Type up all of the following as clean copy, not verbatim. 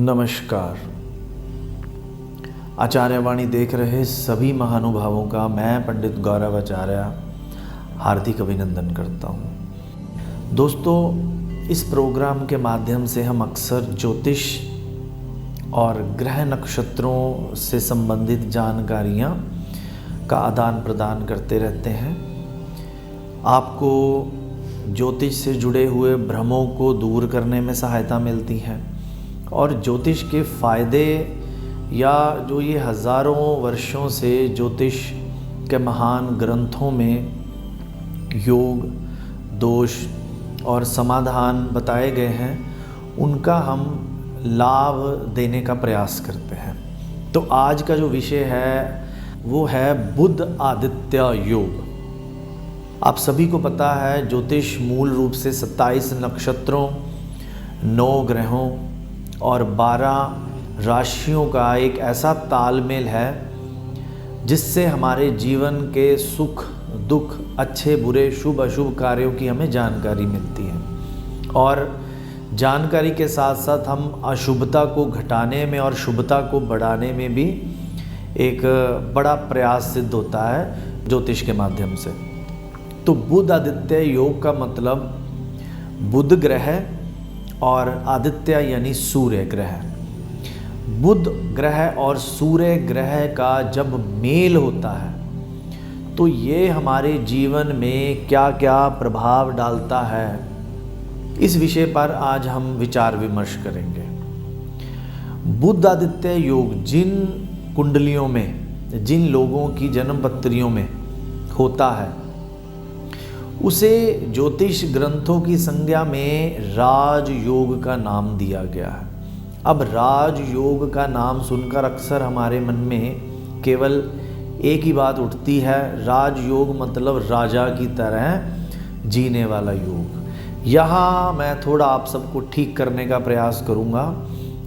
नमस्कार। आचार्यवाणी देख रहे सभी महानुभावों का मैं पंडित गौरव आचार्य हार्दिक अभिनंदन करता हूँ। दोस्तों, इस प्रोग्राम के माध्यम से हम अक्सर ज्योतिष और ग्रह नक्षत्रों से संबंधित जानकारियाँ का आदान प्रदान करते रहते हैं। आपको ज्योतिष से जुड़े हुए भ्रमों को दूर करने में सहायता मिलती है और ज्योतिष के फ़ायदे या जो ये हज़ारों वर्षों से ज्योतिष के महान ग्रंथों में योग, दोष और समाधान बताए गए हैं, उनका हम लाभ देने का प्रयास करते हैं। तो आज का जो विषय है वो है बुध आदित्य योग। आप सभी को पता है ज्योतिष मूल रूप से 27 नक्षत्रों, 9 ग्रहों और 12 राशियों का एक ऐसा तालमेल है जिससे हमारे जीवन के सुख दुख, अच्छे बुरे, शुभ अशुभ कार्यों की हमें जानकारी मिलती है। और जानकारी के साथ साथ हम अशुभता को घटाने में और शुभता को बढ़ाने में भी एक बड़ा प्रयास सिद्ध होता है ज्योतिष के माध्यम से। तो बुध आदित्य योग का मतलब बुध ग्रह और आदित्य यानी सूर्य ग्रह। बुध ग्रह और सूर्य ग्रह का जब मेल होता है तो ये हमारे जीवन में क्या क्या प्रभाव डालता है, इस विषय पर आज हम विचार विमर्श करेंगे। बुध आदित्य योग जिन कुंडलियों में, जिन लोगों की जन्म पत्रियों में होता है उसे ज्योतिष ग्रंथों की संज्ञा में राजयोग का नाम दिया गया है। अब राजयोग का नाम सुनकर अक्सर हमारे मन में केवल एक ही बात उठती है, राजयोग मतलब राजा की तरह जीने वाला योग। यहाँ मैं थोड़ा आप सबको ठीक करने का प्रयास करूँगा।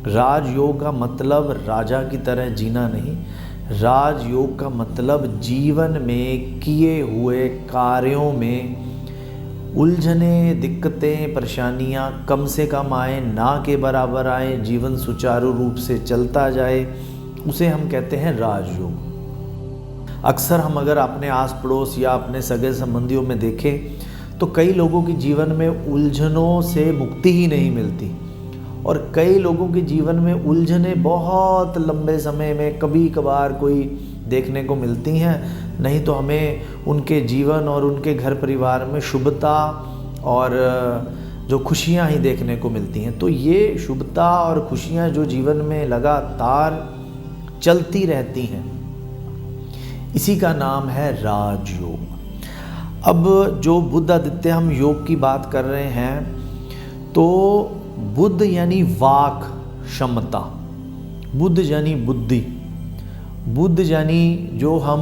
राजयोग का मतलब राजा की तरह जीना नहीं, राजयोग का मतलब जीवन में किए हुए कार्यों में उलझने, दिक्कतें, परेशानियां कम से कम आए, ना के बराबर आए, जीवन सुचारू रूप से चलता जाए, उसे हम कहते हैं राजयोग। अक्सर हम अगर अपने आस पड़ोस या अपने सगे संबंधियों में देखें तो कई लोगों के जीवन में उलझनों से मुक्ति ही नहीं मिलती और कई लोगों के जीवन में उलझने बहुत लंबे समय में कभी कभार कोई देखने को मिलती हैं, नहीं तो हमें उनके जीवन और उनके घर परिवार में शुभता और जो खुशियां ही देखने को मिलती हैं। तो ये शुभता और खुशियां जो जीवन में लगातार चलती रहती हैं, इसी का नाम है राजयोग। अब जो बुध आदित्य हम योग की बात कर रहे हैं तो बुध यानी वाक क्षमता, बुध यानी बुद्धि, बुध यानी जो हम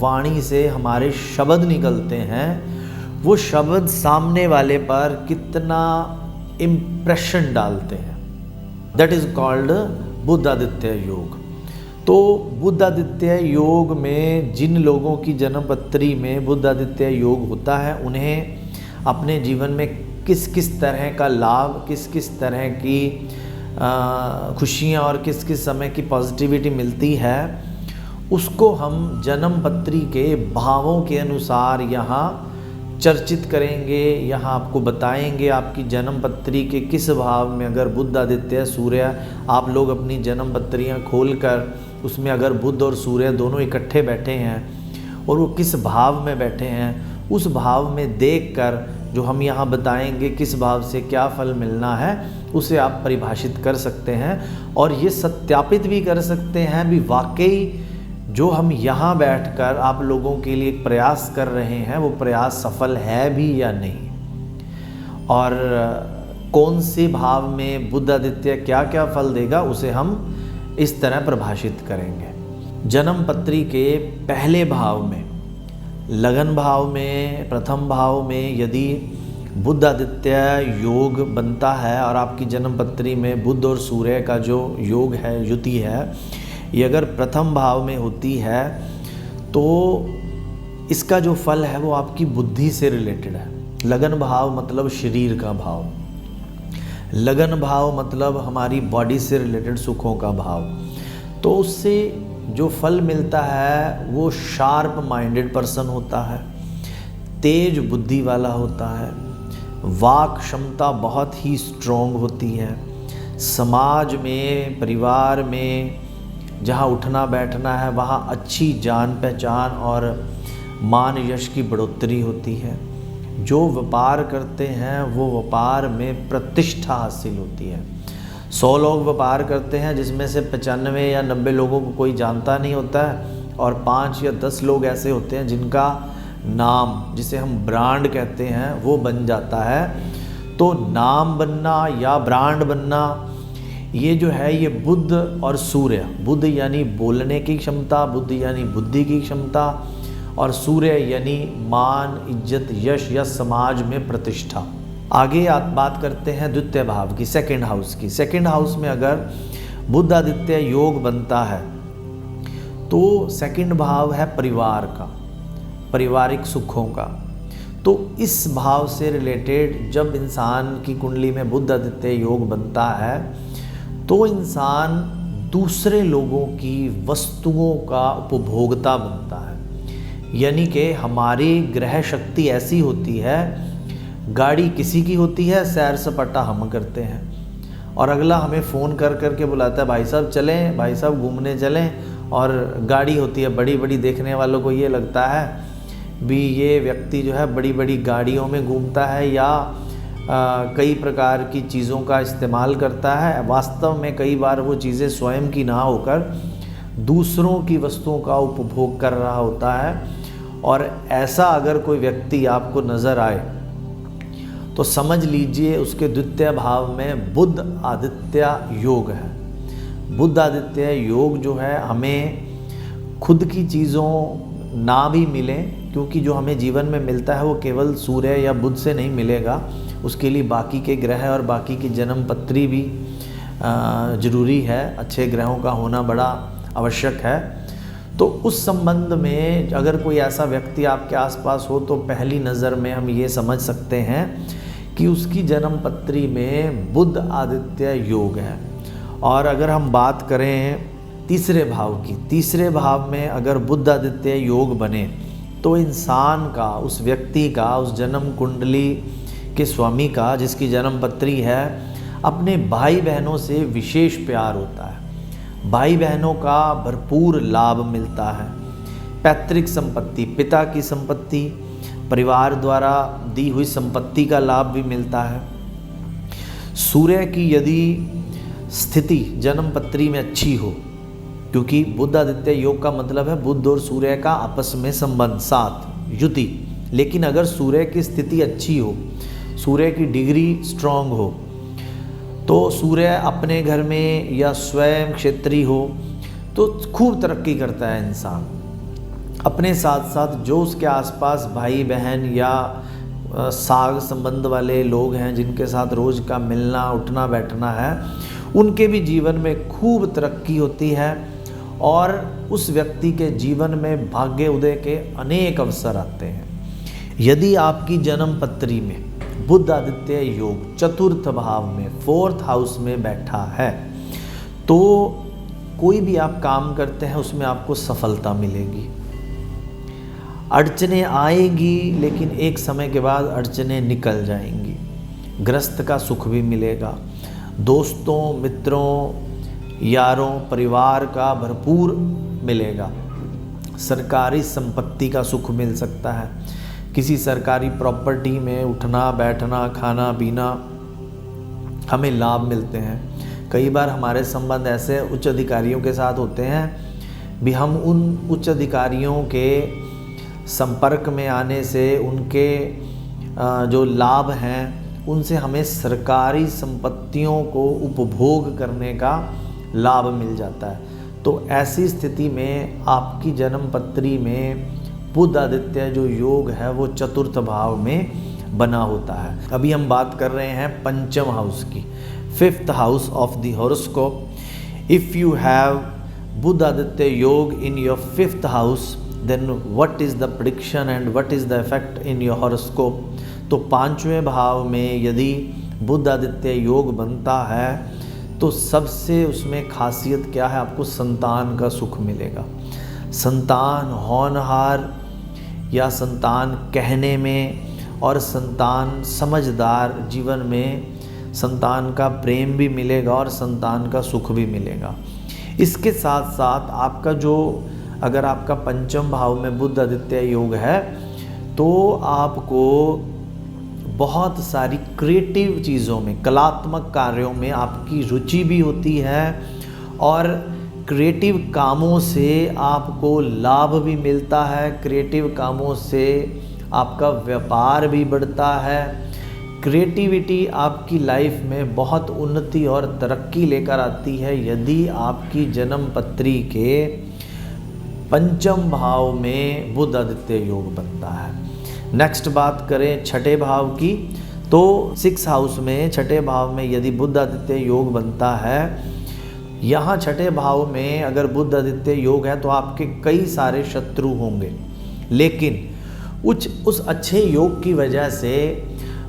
वाणी से हमारे शब्द निकलते हैं वो शब्द सामने वाले पर कितना इम्प्रेशन डालते हैं, दैट इज कॉल्ड बुध आदित्य योग। तो बुध आदित्य योग में जिन लोगों की जन्मपत्री में बुध आदित्य योग होता है उन्हें अपने जीवन में किस किस तरह का लाभ, किस किस तरह की खुशियाँ और किस किस समय की पॉजिटिविटी मिलती है, उसको हम जन्म पत्री के भावों के अनुसार यहाँ चर्चित करेंगे। यहाँ आपको बताएंगे आपकी जन्म पत्री के किस भाव में अगर बुध आदित्य सूर्य, आप लोग अपनी जन्म पत्रियाँ खोलकर उसमें अगर बुध और सूर्य दोनों इकट्ठे बैठे हैं और वो किस भाव में बैठे हैं, उस भाव में देखकर जो हम यहाँ बताएंगे किस भाव से क्या फल मिलना है, उसे आप परिभाषित कर सकते हैं और ये सत्यापित भी कर सकते हैं भी वाकई जो हम यहाँ बैठकर आप लोगों के लिए प्रयास कर रहे हैं वो प्रयास सफल है भी या नहीं, और कौन से भाव में बुध आदित्य क्या क्या फल देगा उसे हम इस तरह परिभाषित करेंगे। जन्म पत्री के पहले भाव में, लगन भाव में, प्रथम भाव में यदि बुध आदित्य योग बनता है और आपकी जन्म पत्री में बुध और सूर्य का जो योग है, युति है, ये अगर प्रथम भाव में होती है तो इसका जो फल है वो आपकी बुद्धि से रिलेटेड है। लगन भाव मतलब शरीर का भाव, लगन भाव मतलब हमारी बॉडी से रिलेटेड सुखों का भाव। तो उससे जो फल मिलता है वो शार्प माइंडेड पर्सन होता है, तेज बुद्धि वाला होता है, वाक क्षमता बहुत ही स्ट्रोंग होती है, समाज में परिवार में जहाँ उठना बैठना है वहाँ अच्छी जान पहचान और मान यश की बढ़ोतरी होती है। जो व्यापार करते हैं वो व्यापार में प्रतिष्ठा हासिल होती है। 100 लोग व्यापार करते हैं जिसमें से 95 या 90 लोगों को कोई जानता नहीं होता है, और 5 या 10 लोग ऐसे होते हैं जिनका नाम, जिसे हम ब्रांड कहते हैं, वो बन जाता है। तो नाम बनना या ब्रांड बनना, ये जो है ये बुध और सूर्य, बुध यानी बोलने की क्षमता, बुध यानी बुद्धि की क्षमता, और सूर्य यानी मान, इज्जत, यश या समाज में प्रतिष्ठा। आगे बात करते हैं द्वितीय भाव की, सेकंड हाउस की। सेकंड हाउस में अगर बुध आदित्य योग बनता है तो सेकंड भाव है परिवार का, पारिवारिक सुखों का। तो इस भाव से रिलेटेड जब इंसान की कुंडली में बुध आदित्य योग बनता है तो इंसान दूसरे लोगों की वस्तुओं का उपभोक्ता बनता है। यानी कि हमारी ग्रह शक्ति ऐसी होती है, गाड़ी किसी की होती है, सैर सपाटा हम करते हैं, और अगला हमें फ़ोन कर कर के बुलाता है, भाई साहब चलें, भाई साहब घूमने चलें। और गाड़ी होती है बड़ी बड़ी, देखने वालों को ये लगता है भी ये व्यक्ति जो है बड़ी बड़ी गाड़ियों में घूमता है या कई प्रकार की चीज़ों का इस्तेमाल करता है। वास्तव में कई बार वो चीज़ें स्वयं की ना होकर दूसरों की वस्तुओं का उपभोग कर रहा होता है। और ऐसा अगर कोई व्यक्ति आपको नज़र आए तो समझ लीजिए उसके द्वितीय भाव में बुध आदित्य योग है। बुध आदित्य योग जो है हमें खुद की चीज़ों ना भी मिले, क्योंकि जो हमें जीवन में मिलता है वो केवल सूर्य या बुध से नहीं मिलेगा, उसके लिए बाकी के ग्रह और बाकी की जन्म पत्री भी ज़रूरी है। अच्छे ग्रहों का होना बड़ा आवश्यक है। तो उस संबंध में अगर कोई ऐसा व्यक्ति आपके आसपास हो तो पहली नज़र में हम ये समझ सकते हैं कि उसकी जन्म पत्री में बुध आदित्य योग है। और अगर हम बात करें तीसरे भाव की, तीसरे भाव में अगर बुध आदित्य योग बने तो इंसान का, उस व्यक्ति का, उस जन्म कुंडली के स्वामी का, जिसकी जन्म पत्री है, अपने भाई बहनों से विशेष प्यार होता है। भाई बहनों का भरपूर लाभ मिलता है। पैतृक संपत्ति, पिता की संपत्ति, परिवार द्वारा दी हुई संपत्ति का लाभ भी मिलता है। सूर्य की यदि स्थिति जन्म पत्री में अच्छी हो, क्योंकि बुध आदित्य योग का मतलब है बुध और सूर्य का आपस में संबंध, साथ, युति। लेकिन अगर सूर्य की स्थिति अच्छी हो, सूर्य की डिग्री स्ट्रांग हो, तो सूर्य अपने घर में या स्वयं क्षेत्री हो तो खूब तरक्की करता है इंसान। अपने साथ साथ जो उसके आसपास भाई बहन या साग संबंध वाले लोग हैं जिनके साथ रोज़ का मिलना उठना बैठना है, उनके भी जीवन में खूब तरक्की होती है और उस व्यक्ति के जीवन में भाग्य उदय के अनेक अवसर आते हैं। यदि आपकी जन्म पत्री में बुध आदित्य योग चतुर्थ भाव में, फोर्थ हाउस में बैठा है, तो कोई भी आप काम करते हैं उसमें आपको सफलता मिलेगी। अड़चने आएगी लेकिन एक समय के बाद अड़चने निकल जाएंगी। गृहस्थ का सुख भी मिलेगा। दोस्तों, मित्रों, यारों, परिवार का भरपूर मिलेगा। सरकारी संपत्ति का सुख मिल सकता है। किसी सरकारी प्रॉपर्टी में उठना बैठना खाना पीना हमें लाभ मिलते हैं। कई बार हमारे संबंध ऐसे उच्च अधिकारियों के साथ होते हैं भी हम उन उच्च अधिकारियों के संपर्क में आने से उनके जो लाभ हैं उनसे हमें सरकारी संपत्तियों को उपभोग करने का लाभ मिल जाता है। तो ऐसी स्थिति में आपकी जन्म पत्री में बुध आदित्य जो योग है वो चतुर्थ भाव में बना होता है। अभी हम बात कर रहे हैं पंचम हाउस की, fifth house of the horoscope. If you have Budh Aditya Yog in your fifth house, then what is the prediction and what is the effect in your horoscope. तो पांचवें भाव में यदि बुध आदित्य योग बनता है तो सबसे उसमें खासियत क्या है, आपको संतान का सुख मिलेगा। संतान होनहार या संतान कहने में और संतान समझदार, जीवन में संतान का प्रेम भी मिलेगा और संतान का सुख भी मिलेगा। इसके साथ साथ आपका जो, अगर आपका पंचम भाव में बुध आदित्य योग है तो आपको बहुत सारी क्रिएटिव चीज़ों में, कलात्मक कार्यों में आपकी रुचि भी होती है और क्रिएटिव कामों से आपको लाभ भी मिलता है। क्रिएटिव कामों से आपका व्यापार भी बढ़ता है। क्रिएटिविटी आपकी लाइफ में बहुत उन्नति और तरक्की लेकर आती है यदि आपकी जन्म पत्री के पंचम भाव में बुध आदित्य योग बनता है। नेक्स्ट बात करें छठे भाव की, तो 6 हाउस में छठे भाव में यदि बुध आदित्य योग बनता है, यहाँ छठे भाव में अगर बुध आदित्य योग है तो आपके कई सारे शत्रु होंगे, लेकिन उस अच्छे योग की वजह से,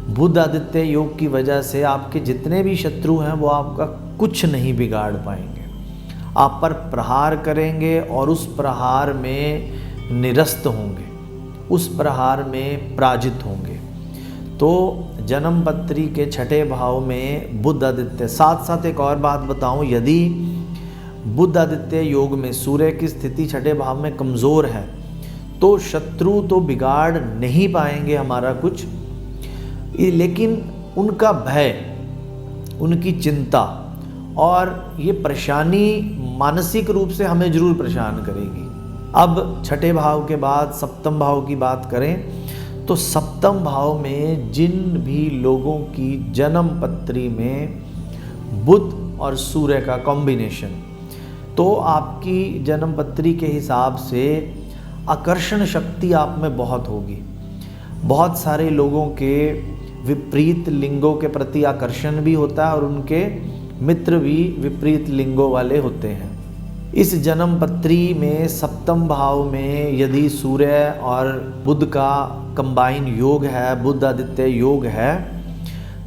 बुध आदित्य योग की वजह से आपके जितने भी शत्रु हैं वो आपका कुछ नहीं बिगाड़ पाएंगे। आप पर प्रहार करेंगे और उस प्रहार में निरस्त होंगे, उस प्रहार में पराजित होंगे। तो जन्म पत्री के छठे भाव में बुध आदित्य, साथ साथ एक और बात बताऊं, यदि बुध आदित्य योग में सूर्य की स्थिति छठे भाव में कमज़ोर है तो शत्रु तो बिगाड़ नहीं पाएंगे हमारा कुछ, लेकिन उनका भय, उनकी चिंता और ये परेशानी मानसिक रूप से हमें जरूर परेशान करेगी। अब छठे भाव के बाद सप्तम भाव की बात करें तो सप्तम भाव में जिन भी लोगों की जन्म पत्री में बुध और सूर्य का कॉम्बिनेशन, तो आपकी जन्म पत्री के हिसाब से आकर्षण शक्ति आप में बहुत होगी। बहुत सारे लोगों के विपरीत लिंगों के प्रति आकर्षण भी होता है और उनके मित्र भी विपरीत लिंगों वाले होते हैं। इस जन्म पत्री में सप्तम भाव में यदि सूर्य और बुध का कंबाइन योग है, बुध आदित्य योग है,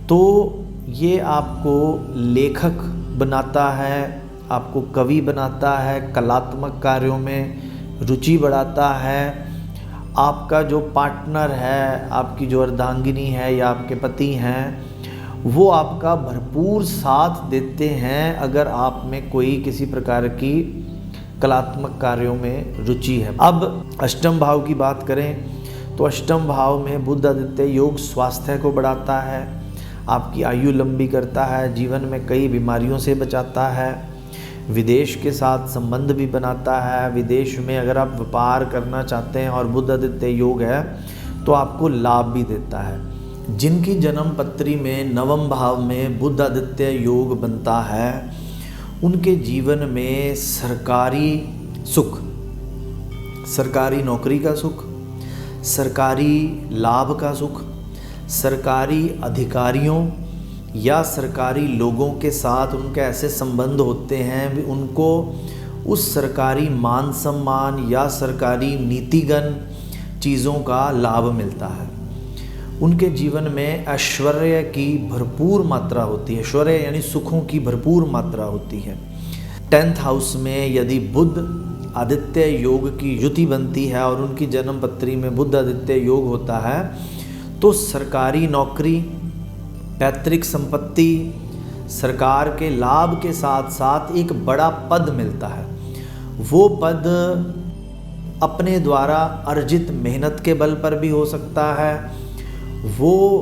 तो ये आपको लेखक बनाता है, आपको कवि बनाता है, कलात्मक कार्यों में रुचि बढ़ाता है। आपका जो पार्टनर है, आपकी जो अर्धांगिनी है या आपके पति हैं, वो आपका भरपूर साथ देते हैं अगर आप में कोई किसी प्रकार की कलात्मक कार्यों में रुचि है। अब अष्टम भाव की बात करें तो अष्टम भाव में बुध आदित्य योग स्वास्थ्य को बढ़ाता है, आपकी आयु लंबी करता है, जीवन में कई बीमारियों से बचाता है, विदेश के साथ संबंध भी बनाता है। विदेश में अगर आप व्यापार करना चाहते हैं और बुध आदित्य योग है तो आपको लाभ भी देता है। जिनकी जन्म पत्री में नवम भाव में बुध आदित्य योग बनता है उनके जीवन में सरकारी सुख, सरकारी नौकरी का सुख, सरकारी लाभ का सुख, सरकारी अधिकारियों या सरकारी लोगों के साथ उनके ऐसे संबंध होते हैं, उनको उस सरकारी मान सम्मान या सरकारी नीतिगत चीज़ों का लाभ मिलता है। उनके जीवन में ऐश्वर्य की भरपूर मात्रा होती है, ऐश्वर्य यानी सुखों की भरपूर मात्रा होती है। 10th हाउस में यदि बुध आदित्य योग की युति बनती है और उनकी जन्म पत्री में बुध आदित्य योग होता है तो सरकारी नौकरी, पैतृक संपत्ति, सरकार के लाभ के साथ साथ एक बड़ा पद मिलता है। वो पद अपने द्वारा अर्जित मेहनत के बल पर भी हो सकता है, वो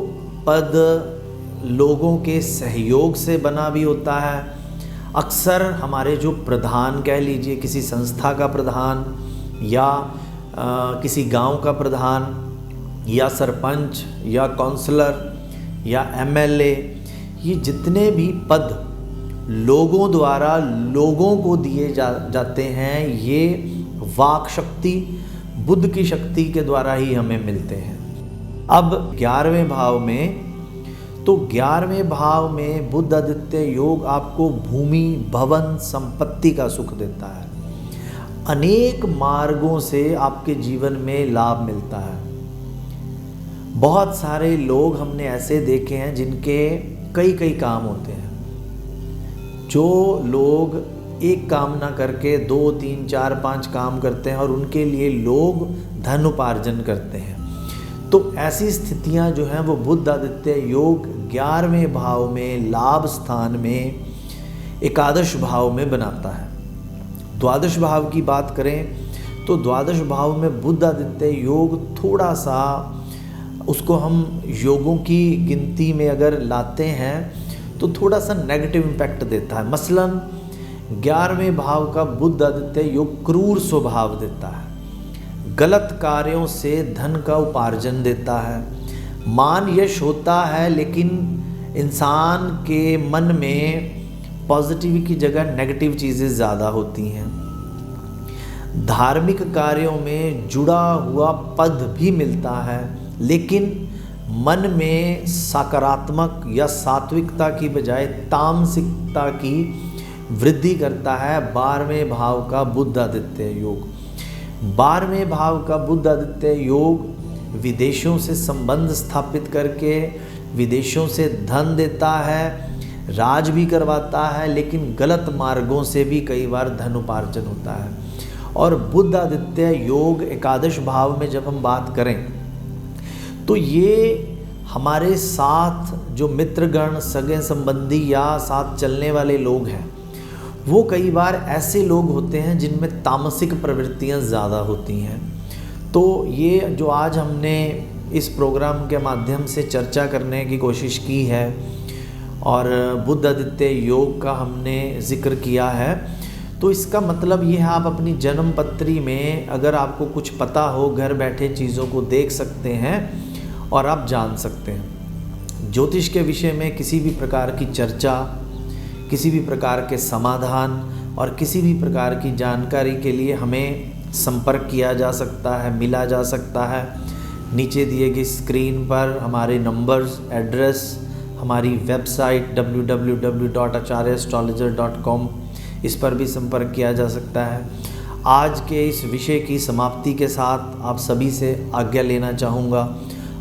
पद लोगों के सहयोग से बना भी होता है। अक्सर हमारे जो प्रधान कह लीजिए, किसी संस्था का प्रधान या किसी गांव का प्रधान या सरपंच या काउंसलर या एमएलए, ये जितने भी पद लोगों द्वारा लोगों को दिए जाते हैं, ये वाक शक्ति, बुध की शक्ति के द्वारा ही हमें मिलते हैं। अब 11वें भाव में, तो 11वें भाव में बुध आदित्य योग आपको भूमि, भवन, संपत्ति का सुख देता है। अनेक मार्गों से आपके जीवन में लाभ मिलता है। बहुत सारे लोग हमने ऐसे देखे हैं जिनके कई कई काम होते हैं। जो लोग एक काम ना करके 2, 3, 4, 5 काम करते हैं और उनके लिए लोग धन उपार्जन करते हैं, तो ऐसी स्थितियां जो हैं वो बुध आदित्य योग 11वें भाव में, लाभ स्थान में, एकादश भाव में बनाता है। द्वादश भाव की बात करें तो द्वादश भाव में बुध आदित्य योग थोड़ा सा, उसको हम योगों की गिनती में अगर लाते हैं तो थोड़ा सा नेगेटिव इम्पैक्ट देता है। मसलन 11वें भाव का बुध आदित्य योग क्रूर स्वभाव देता है, गलत कार्यों से धन का उपार्जन देता है, मान यश होता है, लेकिन इंसान के मन में पॉजिटिव की जगह नेगेटिव चीज़ें ज़्यादा होती हैं। धार्मिक कार्यों में जुड़ा हुआ पद भी मिलता है, लेकिन मन में सकारात्मक या सात्विकता की बजाय तामसिकता की वृद्धि करता है 12वें भाव का बुध आदित्य योग। 12वें भाव का बुध आदित्य योग विदेशों से संबंध स्थापित करके विदेशों से धन देता है, राज भी करवाता है, लेकिन गलत मार्गों से भी कई बार धन उपार्जन होता है। और बुध आदित्य योग एकादश भाव में जब हम बात करें तो ये हमारे साथ जो मित्रगण, सगे संबंधी या साथ चलने वाले लोग हैं, वो कई बार ऐसे लोग होते हैं जिनमें तामसिक प्रवृत्तियां ज़्यादा होती हैं। तो ये जो आज हमने इस प्रोग्राम के माध्यम से चर्चा करने की कोशिश की है और बुध आदित्य योग का हमने जिक्र किया है, तो इसका मतलब ये है आप अपनी जन्म पत्री में अगर आपको कुछ पता हो, घर बैठे चीज़ों को देख सकते हैं और आप जान सकते हैं। ज्योतिष के विषय में किसी भी प्रकार की चर्चा, किसी भी प्रकार के समाधान और किसी भी प्रकार की जानकारी के लिए हमें संपर्क किया जा सकता है, मिला जा सकता है। नीचे दिए गए स्क्रीन पर हमारे नंबर्स, एड्रेस, हमारी वेबसाइट www.acharyastrologer.com, इस पर भी संपर्क किया जा सकता है। आज के इस विषय की समाप्ति के साथ आप सभी से आज्ञा लेना चाहूँगा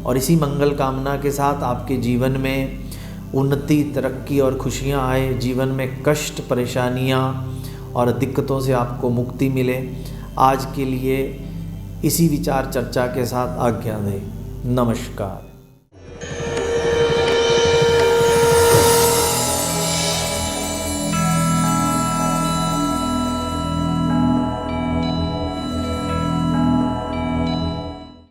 और इसी मंगल कामना के साथ आपके जीवन में उन्नति, तरक्की और खुशियाँ आए, जीवन में कष्ट, परेशानियाँ और दिक्कतों से आपको मुक्ति मिले। आज के लिए इसी विचार चर्चा के साथ आज्ञा दें। नमस्कार।